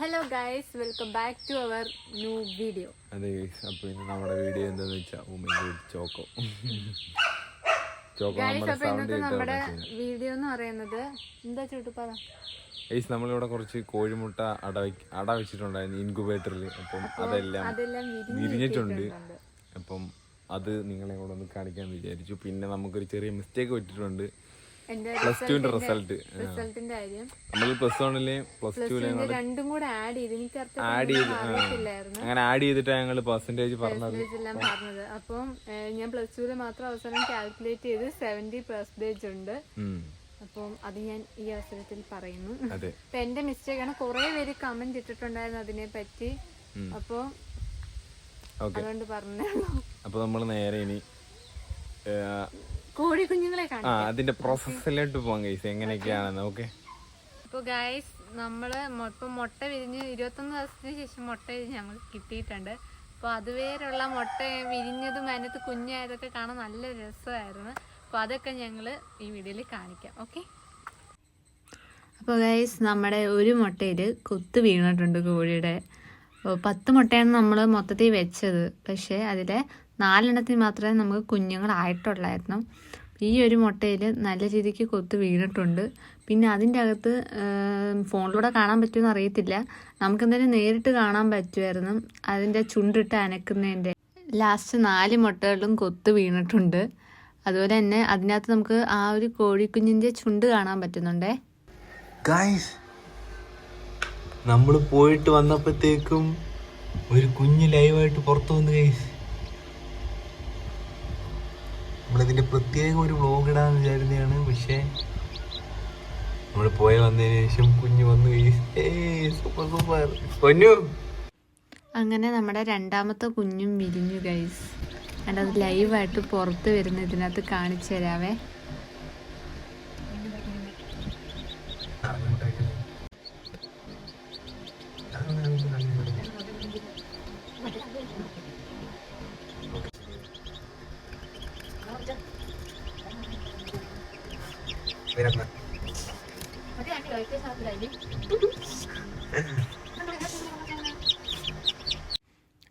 Hello guys, welcome back to our new video. അതെ guys, അപ്പോൾ ഇന്ന് നമ്മുടെ വീഡിയോ എന്താണെന്ന് വെച്ചാൽ ചോക്കോ ഗൈസ്, അപ്പോൾ ഇന്നത്തെ നമ്മുടെ വീഡിയോ എന്ന് പറയുന്നത് എന്താ ചോട്ടു പറ ഗൈസ്, നമ്മളിവിടെ കുറച്ച് കോഴിമുട്ട അട വെച്ചിട്ടുണ്ടായിരുന്നു ഇൻക്യുബേറ്ററിൽ. അപ്പം അതെല്ലാം വിരിഞ്ഞിട്ടുണ്ട്. അപ്പം അത് നിങ്ങളെ കൂടെ ഒന്ന് കാണിക്കാമെന്ന് വിചാരിച്ചു. പിന്നെ നമുക്കൊരു ചെറിയ മിസ്റ്റേക്ക് പറ്റിയിട്ടുണ്ട്. പ്ലസ് ടുവിന്റെ റിസൾട്ടിന്റെ കാര്യം നമ്മൾ പ്ലസ് വണ്ണിലെ പ്ലസ് ടുവിലെ രണ്ടും കൂടെ ആഡ് അങ്ങനെ ആഡ് ചെയ്തിട്ടാണ് ഞങ്ങൾ പെർസെന്റേജ് പറഞ്ഞത്. അപ്പം ഞാൻ പ്ലസ് ടുവിൽ മാത്രം അവസാനം കാൽക്കുലേറ്റ് ചെയ്ത് 70% ഉണ്ട്. അപ്പം അത് ഞാൻ ഈ അവസരത്തിൽ പറയുന്നു. അപ്പൊ എന്റെ മിസ്റ്റേക്ക് ആണ്. കുറെ പേര് കമന്റ് ഇട്ടിട്ടുണ്ടായിരുന്നു അതിനെ പറ്റി. അപ്പൊ അതുകൊണ്ട് പറഞ്ഞു. അപ്പൊ നമ്മൾ നേരെ ഇനി കോഴി കുഞ്ഞുങ്ങളെ അതിന്റെ പ്രോസസ്സിലോട്ട് പോകാം ഗൈസ്, എങ്ങനെയൊക്കെയാണെന്ന്. ഓക്കെ. അപ്പോൾ ഗൈസ്, നമ്മള് ഇപ്പൊ മുട്ട വിരിഞ്ഞ് 21 ദിവസത്തിന് ശേഷം മുട്ട വിരിഞ്ഞ് ഞങ്ങൾ കിട്ടിയിട്ടുണ്ട്. അപ്പോൾ അതുവരെയുള്ള മുട്ട വിരിഞ്ഞതും അതിനകത്ത് കുഞ്ഞായതൊക്കെ കാണാൻ നല്ല രസമായിരുന്നു. അപ്പോൾ അതൊക്കെ ഞങ്ങൾ ഈ വീഡിയോയിൽ കാണിക്കാം. ഓക്കെ. അപ്പോൾ ഗൈസ്, നമ്മുടെ ഒരു മുട്ടയിൽ കൊത്ത് വീണിട്ടുണ്ട് കോഴിയുടെ. 10 മുട്ടയാണ് നമ്മൾ മൊത്തത്തിൽ വെച്ചത്. പക്ഷേ അതിലെ 4 എണ്ണത്തിന് മാത്രമേ നമുക്ക് കുഞ്ഞുങ്ങളായിട്ടുള്ളായിരുന്നു. ഈ ഒരു മുട്ടയിൽ നല്ല രീതിക്ക് കൊത്ത് വീണിട്ടുണ്ട്. പിന്നെ അതിൻ്റെ അകത്ത് ഫോണിലൂടെ കാണാൻ പറ്റുമെന്ന് അറിയത്തില്ല, നമുക്കെന്തായാലും നേരിട്ട് കാണാൻ പറ്റുമായിരുന്നു. അതിൻ്റെ ചുണ്ടിട്ട് അനക്കുന്നതിൻ്റെ ലാസ്റ്റ് 4 മുട്ടകളിലും കൊത്ത് വീണിട്ടുണ്ട്. അതുപോലെ തന്നെ അതിനകത്ത് നമുക്ക് ആ ഒരു കോഴിക്കുഞ്ഞിൻ്റെ ചുണ്ട് കാണാൻ പറ്റുന്നുണ്ടേ. ഗൈസ്, നമ്മൾ പോയിട്ട് വന്നപ്പോഴത്തേക്കും ഒരു കുഞ്ഞ് ലൈവായിട്ട് പുറത്തു വന്നു. ഗൈസ്, നമ്മളിതിൻ്റെ പ്രത്യേകം ഒരു വ്ലോഗ് ഇടാന്ന് വിചാരിച്ചതാണ്. പക്ഷേ നമ്മൾ വന്നതിന് ശേഷം കുഞ്ഞ് വന്നു. സൂപ്പർ സൂപ്പർ പൊന്നു. അങ്ങനെ നമ്മുടെ രണ്ടാമത്തെ കുഞ്ഞും വിരിഞ്ഞു ഗൈസ്. അത് ലൈവായിട്ട് പുറത്ത് വരുന്ന ഇതിനകത്ത് കാണിച്ചു തരാവേ.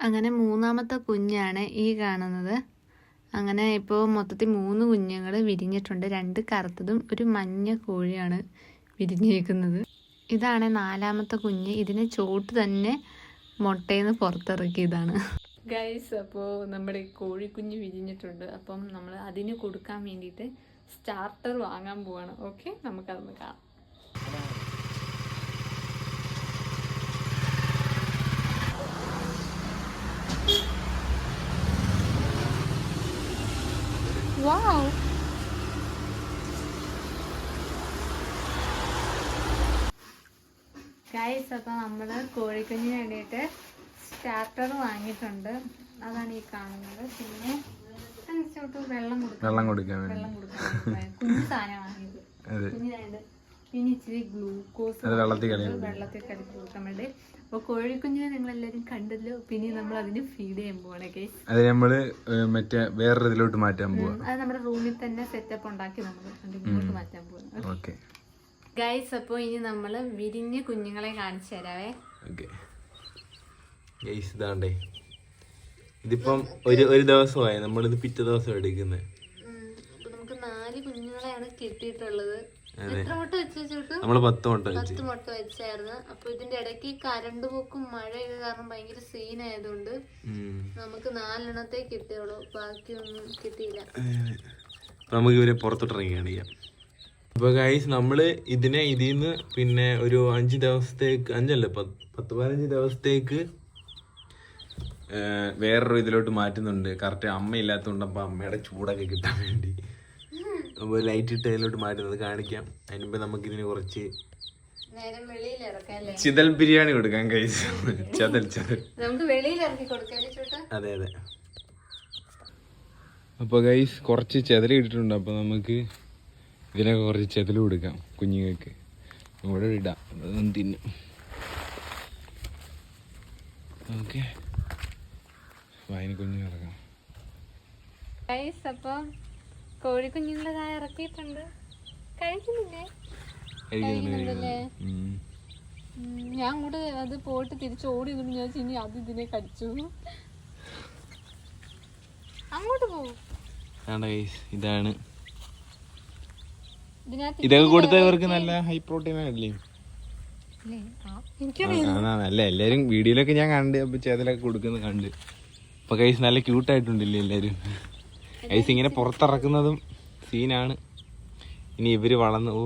അങ്ങനെ മൂന്നാമത്തെ കുഞ്ഞാണ് ഈ കാണുന്നത്. അങ്ങനെ ഇപ്പോൾ മൊത്തത്തിൽ 3 കുഞ്ഞുങ്ങൾ വിരിഞ്ഞിട്ടുണ്ട്. 2 കറുത്തതും ഒരു മഞ്ഞ കോഴിയാണ് വിരിഞ്ഞേക്കുന്നത്. ഇതാണ് 4ാമത്തെ കുഞ്ഞ്. ഇതിനെ ചോട്ട് തന്നെ മുട്ടയിൽ നിന്ന് പുറത്തിറക്കിയതാണ് ഗൈസ്. അപ്പോൾ നമ്മുടെ കോഴിക്കുഞ്ഞ് വിരിഞ്ഞിട്ടുണ്ട്. അപ്പം നമ്മൾ അതിന് കൊടുക്കാൻ വേണ്ടിയിട്ട് സ്റ്റാർട്ടർ വാങ്ങാൻ പോവാണ്. ഓക്കെ, നമുക്കതൊന്ന് കാണാം. Wow. ഗൈസ്, അപ്പോൾ നമ്മൾ കോഴിക്കുഞ്ഞിന് വേണ്ടിയിട്ട് സ്റ്റാർട്ടർ വാങ്ങിയിട്ടുണ്ട്. അതാണ് ഈ കാണുന്നത്. പിന്നെ വെള്ളം കൊടുക്കാൻ കുഞ്ഞു സാധനം വാങ്ങിയത്. കുഞ്ഞിനായിട്ട് പിന്നെ ഇച്ചിരി ഗ്ലൂക്കോസ് വെള്ളത്തിൽ കലക്കി കൊടുക്കാൻ വേണ്ടി. അപ്പോൾ കോഴിക്കുഞ്ഞിനെ നിങ്ങളെല്ലാവരും കണ്ടല്ലോ. പിന്നെ നമ്മൾ അതിന് ഫീഡ് ചെയ്യാൻ പോവാണ് ഗൈസ്. അത് നമ്മള് മറ്റേ വേറെ ഇതിലോട്ട് മാറ്റാൻ പോവാ. അത് നമ്മുടെ റൂമിൽ തന്നെ സെറ്റപ്പ് ഉണ്ടാക്കി നമ്മൾ ഇങ്ങോട്ട് മാറ്റാൻ പോകുന്നു. ഓക്കെ ഗൈസ്, അപ്പോൾ ഇനി നമ്മൾ വിരിഞ്ഞ കുഞ്ഞുങ്ങളെ കാണിച്ചു തരാവേ. ഓക്കെ ഗൈസ്, ഇതാണ്ടേ. ഇതിപ്പം ഒരു ദിവസമായി നമ്മളിത് പിറ്റേ ദിവസം എടുക്കുന്നത്. നമുക്ക് 4 കുഞ്ഞുങ്ങളെയാണ് കിട്ടിയിട്ടുള്ളത്. എത്ര മുട്ട വെച്ചു? നമ്മള് 10 മുട്ട വെച്ചായിരുന്നു. അപ്പൊ ഇതിന്റെ ഇടയ്ക്ക് കരണ്ട് പോക്കും മഴയൊക്കെ കാരണം ഭയങ്കര സീനായതുകൊണ്ട് നമുക്ക് 4 എണ്ണത്തെ കിട്ടിയുള്ളൂ. ബാക്കിയൊന്നും കിട്ടിയില്ല. നമുക്ക് ഇവരെ പുറത്തോട്ടിറങ്ങി കാണിക്കാം. അപ്പൊ ഗൈസ്, നമ്മള് ഇതിന്ന് പിന്നെ ഒരു 5 ദിവസത്തേക്ക് 10-15 ദിവസത്തേക്ക് വേറൊരു ഇതിലോട്ട് മാറ്റുന്നുണ്ട്. കറക്റ്റ് അമ്മ ഇല്ലാത്തതുകൊണ്ട്. അപ്പൊ അമ്മയുടെ ചൂടൊക്കെ കിട്ടാൻ വേണ്ടി ലൈറ്റ് ഇട്ട് അതിലോട്ട് മാറ്റുന്നത് കാണിക്കാം. അതിന് മുമ്പ് നമുക്ക് ഇതിന് കുറച്ച് ചിതൽ ബിരിയാണി കൊടുക്കാം ഗൈസ്. ചതൽ അതെ. അപ്പൊ ഗൈസ്, കുറച്ച് ചെതൽ ഇട്ടിട്ടുണ്ട്. അപ്പൊ നമുക്ക് ഇതിനൊക്കെ കുറച്ച് ചെതൽ കൊടുക്കാം കുഞ്ഞുങ്ങൾക്ക്. ഇവിടെ ഇടാം, അതൊന്നും തിന്നും. ഓക്കെ, അതിന് കുഞ്ഞു ഇറക്കാം. അപ്പം കോഴിക്കുഞ്ഞുങ്ങളെ ഇറക്കിയിട്ടുണ്ട്. കഴിക്കുന്നില്ലേ? ഞാൻ അങ്ങോട്ട് അത് പോയിട്ട് തിരിച്ച് ഓടി നിന്നു. ഞാൻ ഇനി അത് ഇതിനെ കടിച്ചു. അങ്ങോട്ട് പോകും. ഇതാണ് ഇതൊക്കെ കൊടുത്തവർക്ക് നല്ല ഹൈ പ്രോട്ടീൻ ആണല്ലേ. അല്ല എല്ലാരും വീഡിയോയിലൊക്കെ ഞാൻ കണ്ട് അപ്പൊ ചേതലൊക്കെ കൊടുക്കുന്നത് കണ്ട്. അപ്പൊ കൈസ് നല്ല ക്യൂട്ടായിട്ടുണ്ടല്ലേ എല്ലാരും. കൈസ് ഇങ്ങനെ പുറത്തിറക്കുന്നതും സീനാണ്. ഇനി ഇവര് വളർന്ന് ഓ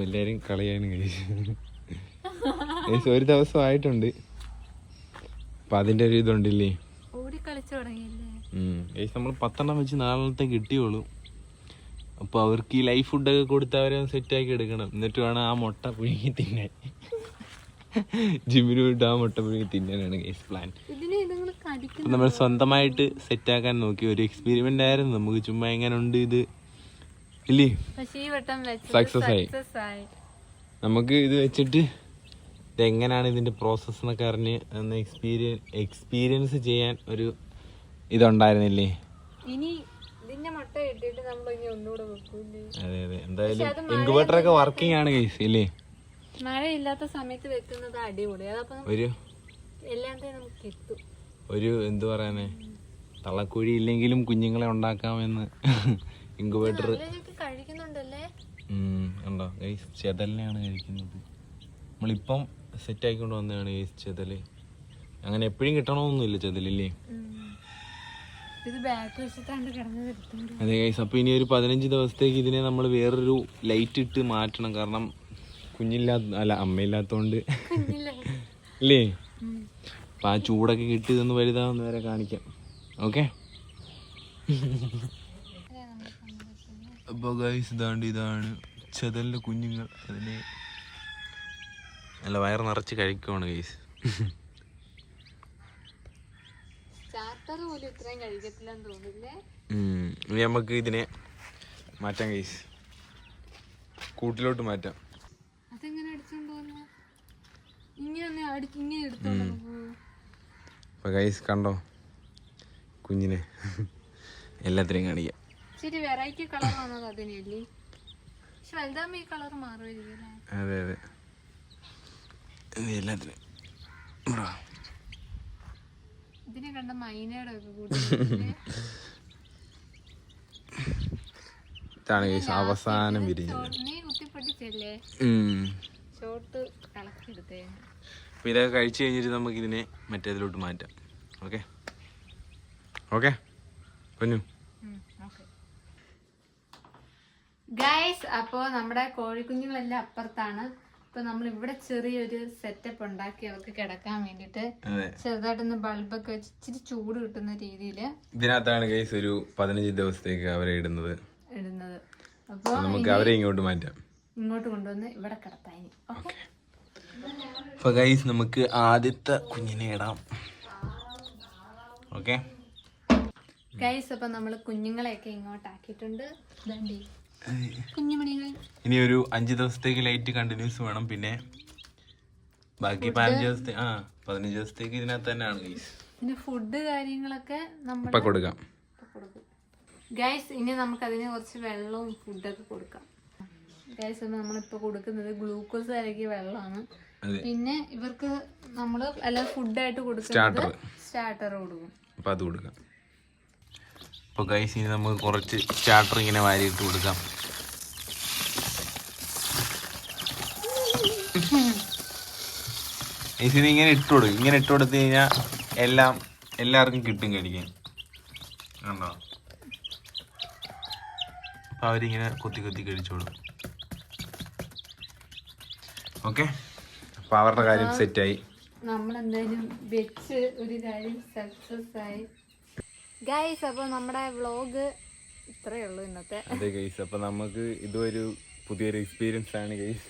എല്ലാരും കളിയാണ് കൈസ്. കൈസ് ഒരു ദിവസം ആയിട്ടുണ്ട്. അപ്പൊ അതിന്റെ ഒരു ഇതുണ്ടല്ലേ. കൈസ് നമ്മൾ 10 വെച്ച് 4 കിട്ടിയോളൂ. അപ്പൊ അവർക്ക് ഈ ലൈഫ് ഫുഡൊക്കെ കൊടുത്ത് അവരെ സെറ്റാക്കി എടുക്കണം. എന്നിട്ട് വേണം ആ മുട്ട പുഴുങ്ങി തിന്നാൻ. ജിമ്മിന് പോയിട്ട് ആ മുട്ട പുഴുങ്ങി തിന്നാനാണ് ഗൈസ് പ്ലാൻ. നമ്മൾ സ്വന്തമായിട്ട് സെറ്റാക്കാൻ നോക്കി. ഒരു എക്സ്പെരിമെന്റ് ആയിരുന്നു നമുക്ക്. ചുമ്മാ എങ്ങനെ ഉണ്ട് ഇത് ഇല്ലേ, സക്സസ് ആയി. നമുക്ക് ഇത് വെച്ചിട്ട് ഇതെങ്ങനെയാണ് ഇതിന്റെ പ്രോസസ് എന്നൊക്കെ അറിഞ്ഞ് ഒന്ന് എക്സ്പീരിയൻസ് ചെയ്യാൻ ഒരു ഇതുണ്ടായിരുന്നില്ലേ. അതെ അതെ, എന്തായാലും ഇൻക്യുബേറ്റർ ഒക്കെ വർക്കിംഗ് ആണ് ഗൈസ് ഇല്ലേ. മഴയില്ലാത്ത സമയത്ത് വെക്കുന്നത് അടിപൊളി. ഒരു എന്ത് പറയാനേ, തള്ളക്കുഴി ഇല്ലെങ്കിലും കുഞ്ഞുങ്ങളെ ഉണ്ടാക്കാമെന്ന് ഇൻക്യുബേറ്റർ കഴിക്കുന്നുണ്ടല്ലേ. ഉണ്ടോ ഗൈസ്, ചെതലിനെയാണ് കഴിക്കുന്നത്. നമ്മളിപ്പം സെറ്റ് ആയിക്കൊണ്ട് വന്നതാണ് ഗൈസ് ചെതല്. അങ്ങനെ എപ്പോഴും കിട്ടണമെന്നൊന്നുമില്ല ചെതലില്ലേ. അതെ ഗൈസ്, അപ്പൊ ഇനി ഒരു 15 ദിവസത്തേക്ക് ഇതിനെ നമ്മൾ വേറൊരു ലൈറ്റ് ഇട്ട് മാറ്റണം. കാരണം അമ്മയില്ലാത്തോണ്ട് അല്ലേ. അപ്പൊ ആ ചൂടൊക്കെ കിട്ടി ഇതൊന്ന് വലുതാവുന്ന വരെ കാണിക്കാം. ഓക്കെ. അപ്പൊ ഗൈസ് ഇതാണ് ചെതലിന്റെ കുഞ്ഞുങ്ങൾ. അതിനെ നല്ല വയറ് നിറച്ച് കഴിക്കുവാണ് ഗൈസ്. ഇനി നമുക്ക് ഇതിനെ മാറ്റാം ഗൈസ്, കൂട്ടിലോട്ട് മാറ്റാം. അപ്പൊ ഗൈസ് കണ്ടോ കുഞ്ഞിനെ, എല്ലാത്തിനെയും കാണിക്കാം. അതെ അതെ, എല്ലാത്തിനും ഇതിനെ കണ്ട മൈനയുടെ ഇതാണ് ഗൈസ് അവസാനം വിരിഞ്ഞത്. അപ്പൊ ഇതൊക്കെ കഴിച്ചു കഴിഞ്ഞിട്ട് നമുക്ക് ഇതിനെ മറ്റേതിലോട്ട് മാറ്റാം. ഓക്കെ ഓക്കെ പൊന്നു ഗൈസ്. അപ്പോ നമ്മുടെ കോഴിക്കുഞ്ഞുങ്ങളെല്ലാം അപ്പുറത്താണ്. ഇപ്പൊ നമ്മൾ ഇവിടെ ചെറിയൊരു സെറ്റപ്പ് ഉണ്ടാക്കി അവർക്ക് കിടക്കാൻ വേണ്ടിട്ട്. ചെറുതായിട്ടൊന്ന് ബൾബൊക്കെ വെച്ച് ഇച്ചിരി ചൂട് കിട്ടുന്ന രീതിയില് ഇതിനകത്താണ് ഗൈസ് ഒരു 15 ദിവസത്തേക്ക് അവരെ ഇടുന്നത്. അപ്പൊ നമുക്ക് അവരെ ഇങ്ങോട്ട് മാറ്റാം, ഇങ്ങോട്ട് കൊണ്ടുവന്ന് ഇവിടെ കിടത്താൻ. അപ്പൊ ഗൈസ് നമുക്ക് ആദ്യത്തെ കുഞ്ഞിനെ ഇടാം. ഓക്കെ ഗൈസ്, അപ്പൊ നമ്മള് കുഞ്ഞുങ്ങളെയൊക്കെ ഇങ്ങോട്ടാക്കിയിട്ടുണ്ട്. കുഞ്ഞുമണികൾ ഇനി ഒരു 5 ദിവസത്തേക്ക് ലൈറ്റ് കണ്ടിന്യൂസ് വേണം. പിന്നെ ബാക്കി 15 ദിവസത്തേക്ക് ഇതിനകത്ത് തന്നെയാണ് ഗൈസ്. പിന്നെ ഫുഡ് കാര്യങ്ങളൊക്കെ ഇപ്പൊ കൊടുക്കാം ഗൈസ്. ഇനി നമുക്ക് അതിന് കുറച്ച് വെള്ളവും ഫുഡൊക്കെ കൊടുക്കാം ഗൈസ്. നമ്മളിപ്പോ കൊടുക്കുന്നത് ഗ്ലൂക്കോസ് കലക്കിയ വെള്ളമാണ്. പിന്നെ ഇവർക്ക് നമ്മള് അല്ല ഫുഡായിട്ട് കൊടുക്കുന്നത് സ്റ്റാർട്ടർ കൊടുക്കും. അപ്പൊ അത് കൊടുക്കാം. അപ്പൊ ഗൈസ് ഇനി നമുക്ക് കുറച്ച് സ്റ്റാർട്ടർ ഇങ്ങനെ വാരിയിട്ട് കൊടുക്കാം. ഇതിന് ഇങ്ങനെ ഇട്ടുകൊടുക്കും. ഇങ്ങനെ ഇട്ട് കൊടുത്തു കഴിഞ്ഞാൽ എല്ലാവർക്കും കിട്ടും കഴിക്കാൻ. കണ്ടോ? അപ്പൊ അവരിങ്ങനെ കൊത്തി കൊത്തി കഴിച്ചോളും. ഓക്കെ, അപ്പൊ അവരുടെ കാര്യം സെറ്റായി. നമ്മളെന്തായാലും വെച്ച് ഒരു കാര്യം സക്സസ് ആയി ഗൈസ്. അപ്പൊ നമ്മുടെ വ്ളോഗ് ഇത്രയേ ഉള്ളൂ ഇന്നത്തെ. അതെ ഗൈസ്, അപ്പൊ നമുക്ക് ഇതൊരു പുതിയൊരു എക്സ്പീരിയൻസ് ആണ് ഗൈസ്.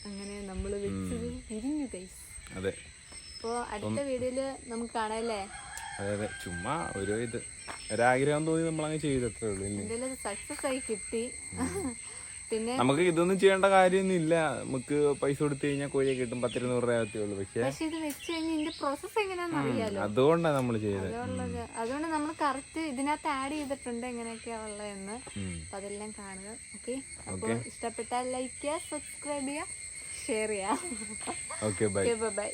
അങ്ങനെ നമ്മള് വെച്ചത് പിരിഞ്ഞു ഗൈസ്. അതെ, അപ്പൊ അടുത്ത വീഡിയോയില് നമുക്ക് കാണാല്ലേ. അതെ അതെ, ചുമ്മാ ഒരാഗ്രഹം തോന്നി നമ്മളങ്ങ് ചെയ്തത്രേ ഉള്ളൂ. എന്തായാലും സക്സസ് ആയി കിട്ടി. പിന്നെ നമുക്ക് ഇതൊന്നും ചെയ്യേണ്ട കാര്യമൊന്നും ഇല്ല. നമുക്ക് പൈസ കൊടുത്തു കഴിഞ്ഞാൽ കോഴിയെ കിട്ടും, 10-200 രൂപയേ ഉള്ളൂ. പക്ഷെ ഇത് വെച്ച് കഴിഞ്ഞാൽ ഇതിന്റെ പ്രോസസ് എങ്ങനെയാണെന്ന് അറിയാലോ. അതുകൊണ്ടാണ് നമ്മൾ ചെയ്തത്. അതുകൊണ്ട് നമ്മൾ കറക്റ്റ് ഇതിനകത്ത് ആഡ് ചെയ്തിട്ടുണ്ട് എങ്ങനെയൊക്കെയാ ഉള്ളതെന്ന്. അപ്പൊ അതെല്ലാം കാണുക. ഓക്കെ, അപ്പോൾ ഇഷ്ടപ്പെട്ടാൽ ലൈക്ക് ചെയ്യുക, സബ്സ്ക്രൈബ് ചെയ്യുക, ഷെയർ ചെയ്യാം. Okay bye. ബൈ.